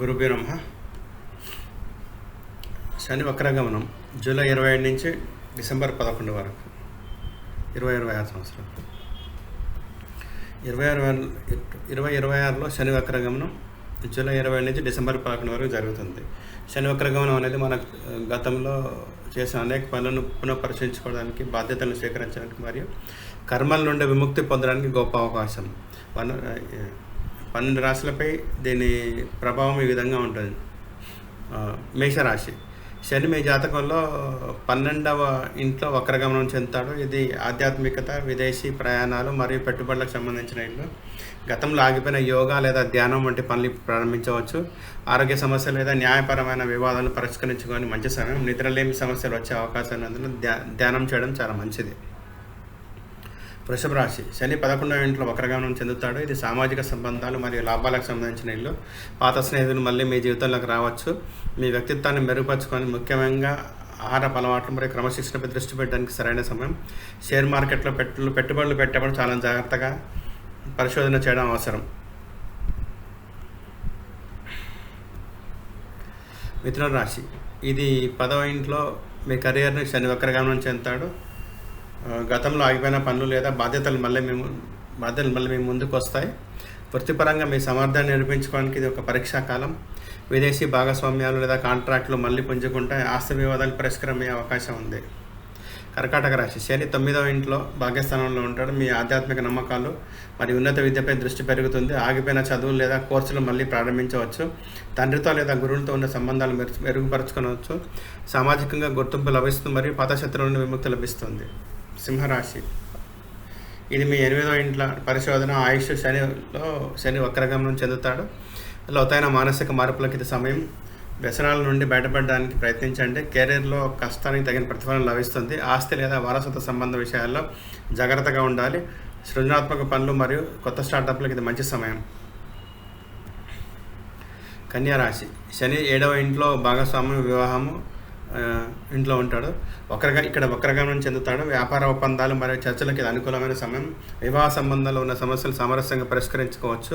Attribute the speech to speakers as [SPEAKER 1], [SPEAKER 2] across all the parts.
[SPEAKER 1] గురుభ్యో నమః. శని వక్రగమనం జూలై 27 నుంచి డిసెంబర్ 11 వరకు 2026 సంవత్సరం. 2026లో శని వక్రగమనం జూలై 27 నుంచి డిసెంబర్ 11 వరకు జరుగుతుంది. శని వక్రగమనం అనేది మన గతంలో చేసిన అనేక పనులను పునఃపరిశీలించుకోవడానికి, బాధ్యతలను స్వీకరించడానికి మరియు కర్మల నుండి విముక్తి పొందడానికి గొప్ప అవకాశం. 12 రాశులపై దీని ప్రభావం ఈ విధంగా ఉంటుంది. మేషరాశి. శని మీ జాతకంలో 12వ ఇంట్లో వక్రగమనం చెందుతాడు. ఇది ఆధ్యాత్మికత, విదేశీ ప్రయాణాలు మరియు పెట్టుబడులకు సంబంధించిన ఇల్లు. గతంలో ఆగిపోయిన యోగా లేదా ధ్యానం వంటి పనులు ప్రారంభించవచ్చు. ఆరోగ్య సమస్యలు లేదా న్యాయపరమైన వివాదాలను పరిష్కరించుకొని మంచి సమయం. నిద్రలేమి సమస్యలు వచ్చే అవకాశం ఉన్నందున ధ్యానం చేయడం చాలా మంచిది. వృషభ రాశి. శని 11వ ఇంట్లో వక్రగమనం చెందుతాడు. ఇది సామాజిక సంబంధాలు మరియు లాభాలకు సంబంధించిన ఇల్లు. పాత స్నేహితులు మళ్ళీ మీ జీవితంలోకి రావచ్చు. మీ వ్యక్తిత్వాన్ని మెరుగుపరుచుకొని ముఖ్యంగా ఆహారపు అలవాట్లు మరియు క్రమశిక్షణపై దృష్టి పెట్టడానికి సరైన సమయం. షేర్ మార్కెట్లో పెట్టుబడులు పెట్టేప్పుడు చాలా జాగ్రత్తగా పరిశోధన చేయడం అవసరం. మిథున రాశి. ఇది 10వ ఇంట్లో మీ కెరియర్ని శని వక్రగమనం చెందుతాడు. గతంలో ఆగిపోయిన పనులు లేదా బాధ్యతలు మళ్ళీ మీ ముందుకు వస్తాయి. వృత్తిపరంగా మీ సామర్థ్యాన్ని నిరూపించుకోవడానికి ఇది ఒక పరీక్షా కాలం. విదేశీ భాగస్వామ్యాలు లేదా కాంట్రాక్టులు మళ్ళీ పుంజుకుంటాయి. ఆస్తి వివాదాలు పరిష్కారమయ్యే అవకాశం ఉంది. కర్కాటక రాశి. శని 9వ ఇంట్లో భాగ్యస్థానంలో ఉంటాడు. మీ ఆధ్యాత్మిక నమ్మకాలు మరియు ఉన్నత విద్యపై దృష్టి పెరుగుతుంది. ఆగిపోయిన చదువులు లేదా కోర్సులు మళ్ళీ ప్రారంభించవచ్చు. తండ్రితో లేదా గురువులతో ఉన్న సంబంధాలు మెరుగుపరుచుకోవచ్చు. సామాజికంగా గుర్తింపు లభిస్తుంది మరియు పాత శత్రువుల నుండి విముక్తి లభిస్తుంది. సింహరాశి. ఇది మీ 8వ ఇంట్లో పరిశోధన, ఆయుష్. శని వక్రగమనం చెందుతాడు. లోతైన మానసిక మార్పులకు ఇది సమయం. వ్యసనాల నుండి బయటపడడానికి ప్రయత్నించండి. కెరీర్లో కష్టానికి తగిన ప్రతిఫలం లభిస్తుంది. ఆస్తి లేదా వారసత్వ సంబంధ విషయాల్లో జాగ్రత్తగా ఉండాలి. సృజనాత్మక పనులు మరియు కొత్త స్టార్టప్లకు ఇది మంచి సమయం. కన్యా రాశి. శని 7వ ఇంట్లో భాగస్వామ్య వివాహము ఇంట్లో ఉంటాడు. ఇక్కడ వక్రగమనం చెందుతాడు. వ్యాపార ఒప్పందాలు మరియు చర్చలకు ఇది అనుకూలమైన సమయం. వివాహ సంబంధాల్లో ఉన్న సమస్యలు సామరస్యంగా పరిష్కరించుకోవచ్చు.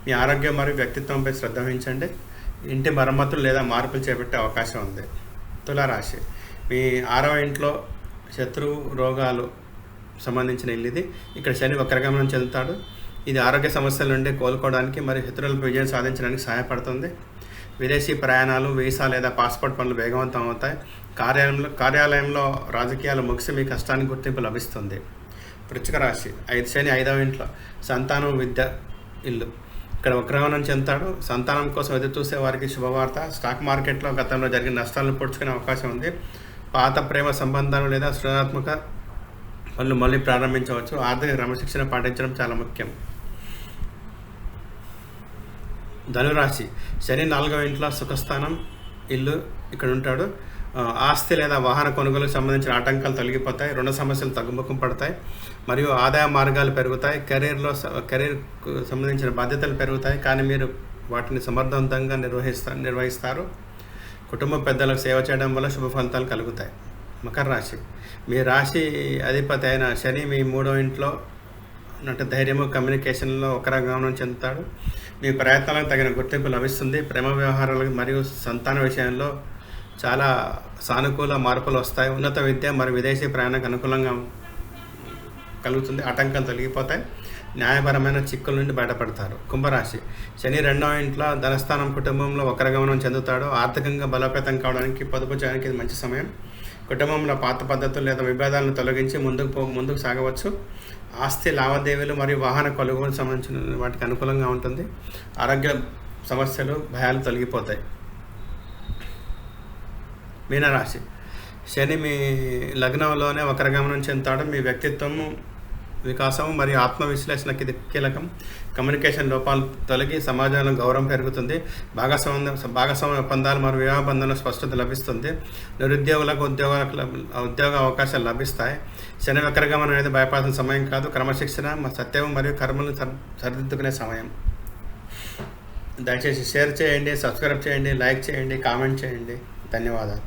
[SPEAKER 1] మీ ఆరోగ్యం మరియు వ్యక్తిత్వంపై శ్రద్ధ వహించండి. ఇంటి మరమ్మతులు లేదా మార్పులు చేపట్టే అవకాశం ఉంది. తులారాశి. మీ 6వ ఇంట్లో శత్రువు రోగాలు సంబంధించిన ఇల్లు ఇది. ఇక్కడ శని వక్రగమనం చెందుతాడు. ఇది ఆరోగ్య సమస్యల నుండి కోలుకోవడానికి మరియు శత్రువులపై విజయం సాధించడానికి సహాయపడుతుంది. విదేశీ ప్రయాణాలు, వీసా లేదా పాస్పోర్ట్ పనులు వేగవంతం అవుతాయి. కార్యాలయంలో రాజకీయాలు ముగిసి మీ కష్టానికి గుర్తింపు లభిస్తుంది. వృశ్చిక రాశి. శని 5వ ఇంట్లో సంతానం, విద్య ఇల్లు. ఇక్కడ వక్రగమనం చెందుతాడు. సంతానం కోసం ఎదురు చూసే వారికి శుభవార్త. స్టాక్ మార్కెట్లో గతంలో జరిగిన నష్టాలను పొడుచుకునే అవకాశం ఉంది. పాత ప్రేమ సంబంధాలు లేదా సృజనాత్మక పనులు మళ్ళీ ప్రారంభించవచ్చు. ఆర్థిక క్రమశిక్షణ పాటించడం చాలా ముఖ్యం. ధనురాశి. శని 4వ ఇంట్లో సుఖస్థానం, ఇల్లు. ఇక్కడ ఉంటాడు. ఆస్తి లేదా వాహన కొనుగోలుకు సంబంధించిన ఆటంకాలు తొలగిపోతాయి. రుణ సమస్యలు తగ్గుముఖం పడతాయి మరియు ఆదాయ మార్గాలు పెరుగుతాయి. కెరీర్కు సంబంధించిన బాధ్యతలు పెరుగుతాయి, కానీ మీరు వాటిని సమర్థవంతంగా నిర్వహిస్తారు. కుటుంబ పెద్దలకు సేవ చేయడం వల్ల శుభ ఫలితాలు కలుగుతాయి. మకర రాశి. మీ రాశి అధిపతి అయిన శని మీ 3వ ఇంట్లో ధైర్యము, కమ్యూనికేషన్లో వక్రగమనం చెందుతాడు. మీ ప్రయత్నాలకు తగిన గుర్తింపు లభిస్తుంది. ప్రేమ వ్యవహారాలకు మరియు సంతాన విషయంలో చాలా సానుకూల మార్పులు వస్తాయి. ఉన్నత విద్య మరియు విదేశీ ప్రయాణానికి అనుకూలంగా కలుగుతుంది. ఆటంకాలు తొలగిపోతాయి. న్యాయపరమైన చిక్కుల నుండి బయటపడతారు. కుంభరాశి. శని 2వ ఇంట్లో ధనస్థానం, కుటుంబంలో వక్రగమనం చెందుతాడు. ఆర్థికంగా బలోపేతం కావడానికి, పొదుపు చేయడానికి ఇది మంచి సమయం. కుటుంబంలో పాత పద్ధతులు లేదా విభేదాలను తొలగించి ముందుకు సాగవచ్చు. ఆస్తి లావాదేవీలు మరియు వాహన కొనుగోలు సంబంధించిన వాటికి అనుకూలంగా ఉంటుంది. ఆరోగ్య సమస్యలు, భయాలు తొలగిపోతాయి. మీనరాశి. శని మీ లగ్నంలోనే వక్రగమనం చెందుతాడు. మీ వ్యక్తిత్వము, వికాసం మరియు ఆత్మవిశ్లేషణకి ఇది కీలకం. కమ్యూనికేషన్ లోపాలు తొలగి సమాజంలో గౌరవం పెరుగుతుంది. భాగస్వామ్య ఒప్పందాలు మరియు వివాహ బంధంలో స్పష్టత లభిస్తుంది. నిరుద్యోగులకు ఉద్యోగ అవకాశాలు లభిస్తాయి. శని వక్రగమనం అనేది భయపడాల్సిన సమయం కాదు. క్రమశిక్షణ, సత్యం మరియు కర్మలను సరిదిద్దుకునే సమయం. దయచేసి షేర్ చేయండి, సబ్స్క్రైబ్ చేయండి, లైక్ చేయండి, కామెంట్ చేయండి. ధన్యవాదాలు.